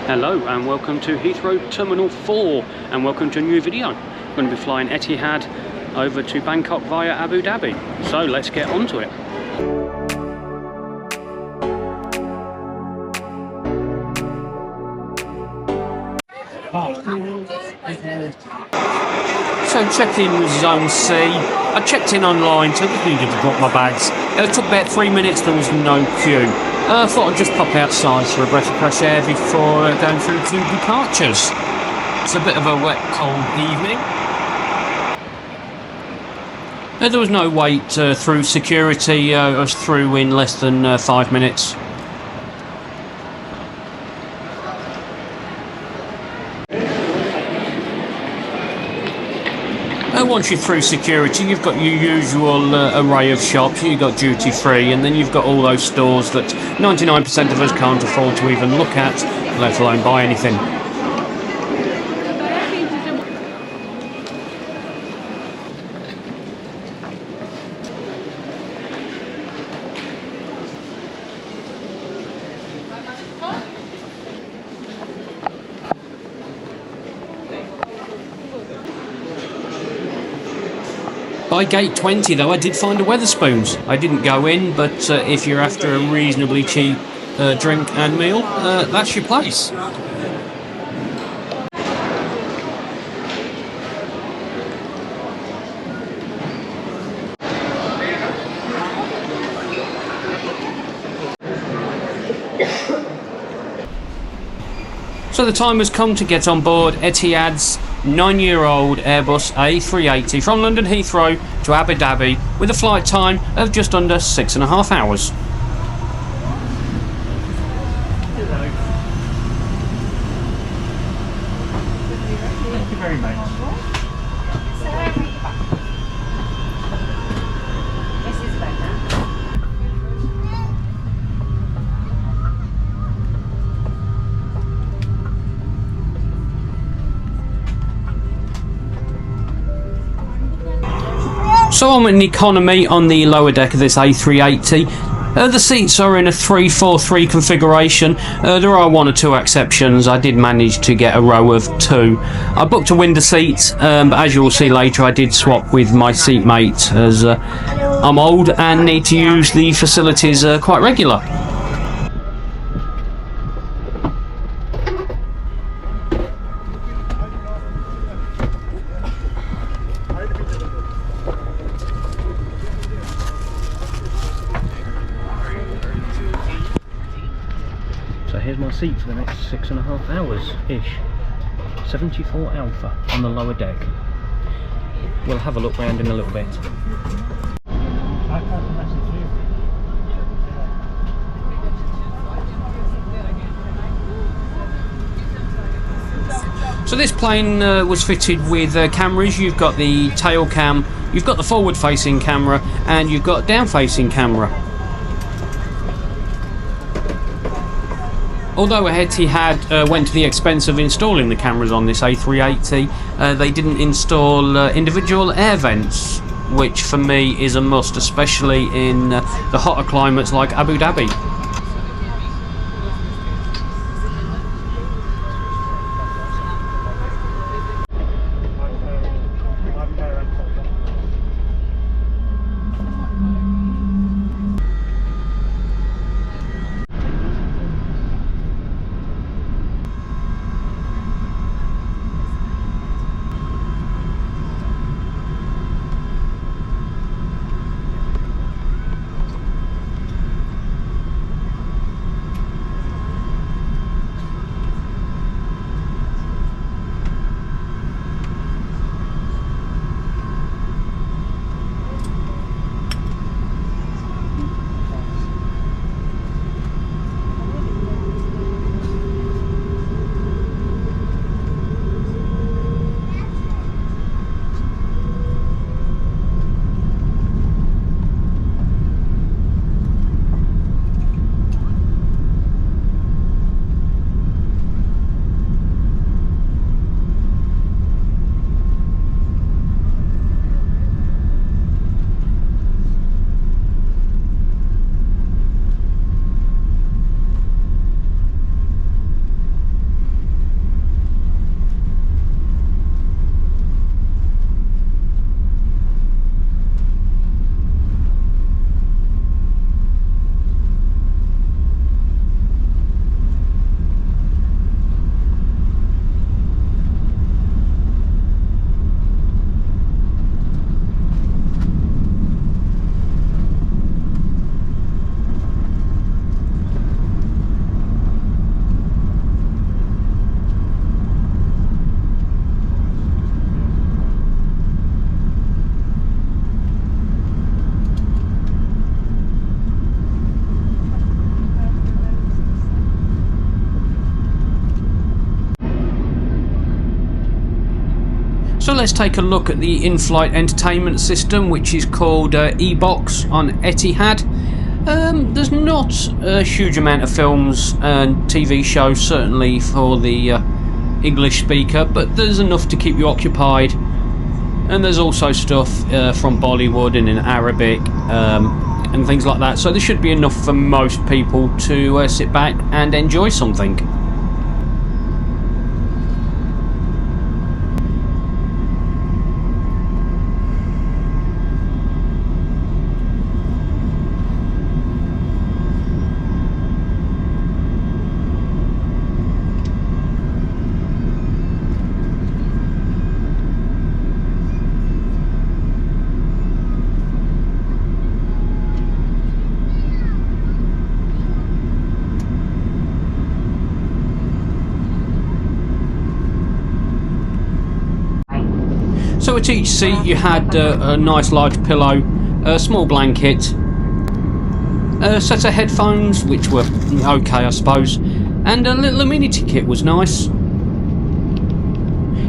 Hello and welcome to Heathrow Terminal 4 and welcome to a new video. I'm going to be flying Etihad over to Bangkok via Abu Dhabi. So let's get on to it. So check-in zone C. I checked in online, so I just needed to drop my bags. It took about 3 minutes, there was no queue. I thought I'd just pop outside for a breath of fresh air before going through to departures. It's a bit of a wet, cold evening. There was no wait through security. I was through in less than 5 minutes. Once you're through security, you've got your usual array of shops. You've got duty free, and then you've got all those stores that 99% of us can't afford to even look at, let alone buy anything. By gate 20 though, I did find a Wetherspoons. I didn't go in, but if you're after a reasonably cheap drink and meal, that's your place. So the time has come to get on board Etihad's 9-year-old Airbus A380 from London Heathrow to Abu Dhabi with a flight time of just under 6.5 hours. Thank you very much. So I'm in economy on the lower deck of this A380. The seats are in a 3-4-3 configuration. There are one or two exceptions. I did manage to get a row of 2. I booked a window seat, but as you will see later, I did swap with my seatmate as I'm old and need to use the facilities quite regular. So here's my seat for the next 6.5 hours-ish. 74 Alpha on the lower deck. We'll have a look round in a little bit. So this plane was fitted with cameras. You've got the tail cam, you've got the forward facing camera, and you've got down facing camera. Although Etihad went to the expense of installing the cameras on this A380, they didn't install individual air vents, which for me is a must, especially in the hotter climates like Abu Dhabi. So let's take a look at the in-flight entertainment system, which is called E-Box on Etihad. There's not a huge amount of films and TV shows, certainly for the English speaker, but there's enough to keep you occupied. And there's also stuff from Bollywood and in Arabic and things like that, so there should be enough for most people to sit back and enjoy something. So at each seat you had a nice large pillow, a small blanket, a set of headphones, which were okay I suppose, and a little amenity kit was nice.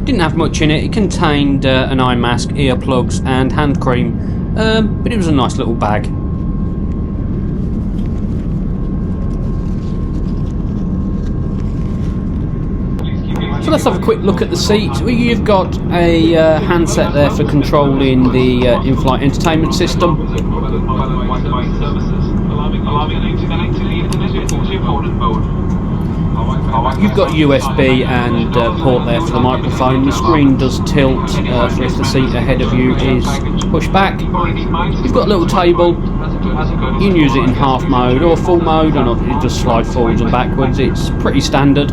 Didn't have much in it. It contained an eye mask, earplugs and hand cream, but it was a nice little bag. So let's have a quick look at the seats. You've got a handset there for controlling the in-flight entertainment system. You've got USB and port there for the microphone. The screen does tilt for if the seat ahead of you is pushed back. You've got a little table. You can use it in half mode or full mode, and it does slide forwards and backwards. It's pretty standard.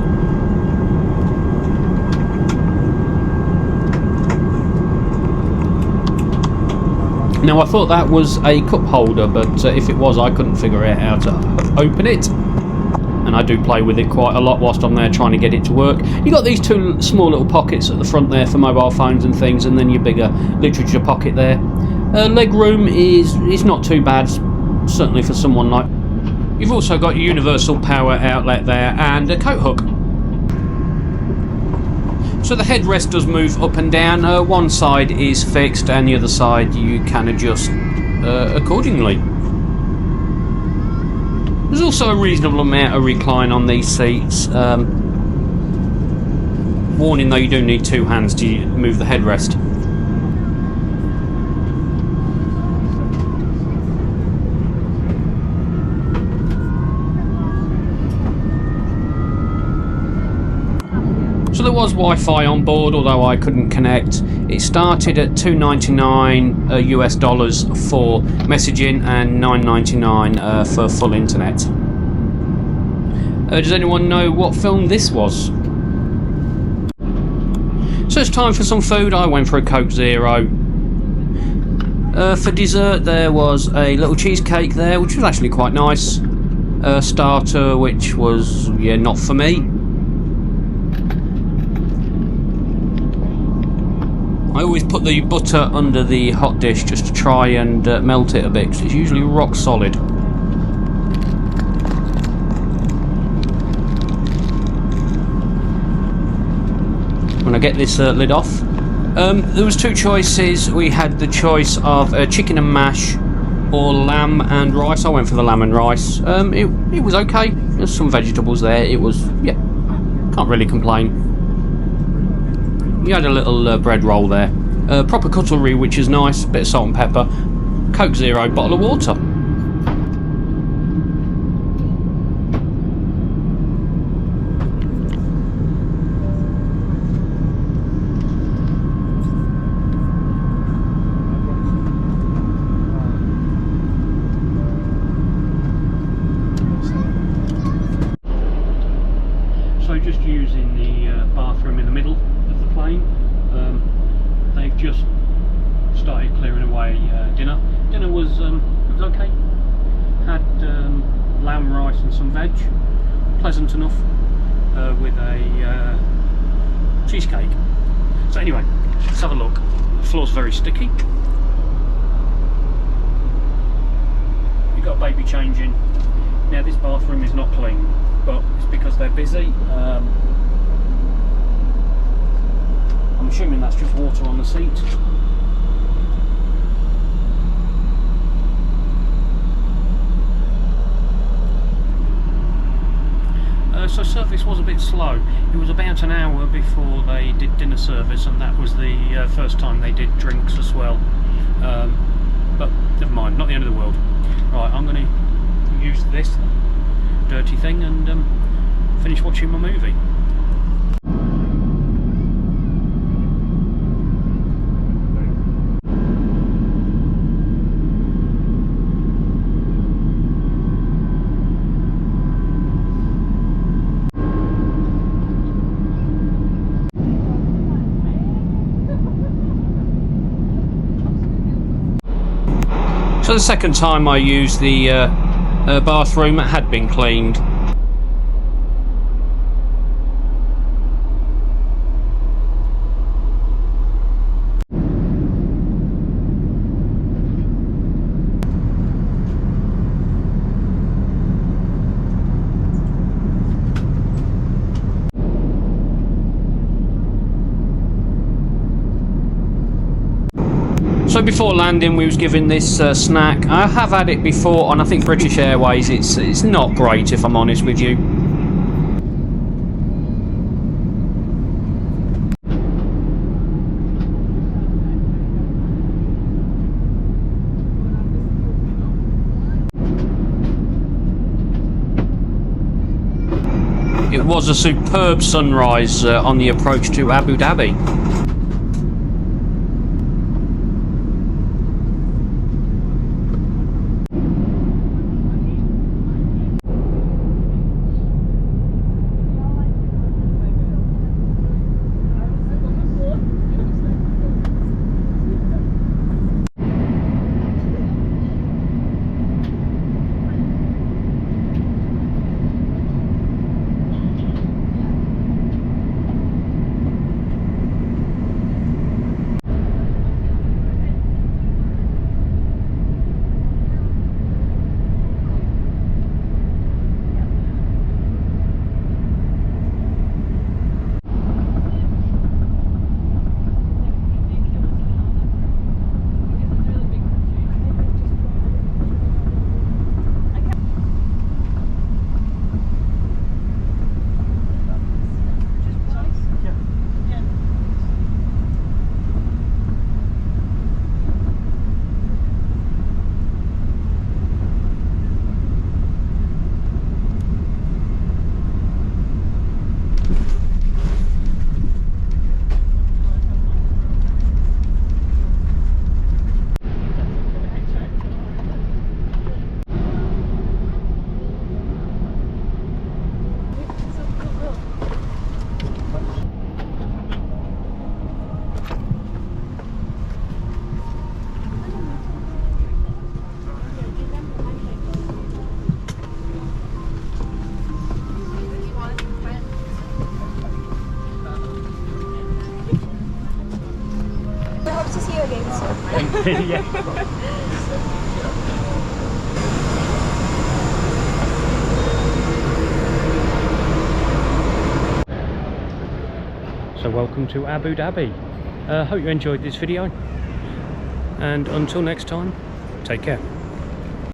Now I thought that was a cup holder, but if it was, I couldn't figure out how to open it. And I do play with it quite a lot whilst I'm there trying to get it to work. You've got these two small little pockets at the front there for mobile phones and things, and then your bigger literature pocket there. Leg room is not too bad, certainly for someone like... You've also got your universal power outlet there and a coat hook. So the headrest does move up and down. One side is fixed and the other side you can adjust accordingly. There's also a reasonable amount of recline on these seats. Warning though, you do need two hands to move the headrest. So there was Wi-Fi on board, although I couldn't connect. It started at $2.99 US dollars for messaging and $9.99 for full internet. Does anyone know what film this was? So it's time for some food. I went for a Coke Zero. For dessert there was a little cheesecake there, which was actually quite nice. A starter, which was, yeah, not for me. I always put the butter under the hot dish just to try and melt it a bit, because it's usually rock solid. When I get this lid off, there was two choices. We had the choice of chicken and mash or lamb and rice. I went for the lamb and rice. It was okay. There's some vegetables there. It was, yeah, can't really complain. You had a little bread roll there. Proper cutlery, which is nice. Bit of salt and pepper. Coke Zero, bottle of water. So just using the bathroom in the middle of the plane. They've just started clearing away dinner. Dinner was it was okay. Had lamb, rice and some veg. Pleasant enough with a cheesecake. So anyway, let's have a look. The floor's very sticky. You've got baby changing. Now this bathroom is not clean, but it's because they're busy. I'm assuming that's of water on the seat. So service was a bit slow. It was about an hour before they did dinner service, and that was the first time they did drinks as well. But never mind, not the end of the world. Right, I'm going to use this dirty thing and finish watching my movie. So the second time I used the bathroom, it had been cleaned. So before landing we was given this snack. I have had it before on I think British Airways. It's not great if I'm honest with you. It was a superb sunrise on the approach to Abu Dhabi. Yeah. So welcome to Abu Dhabi. Hope you enjoyed this video, and until next time, take care.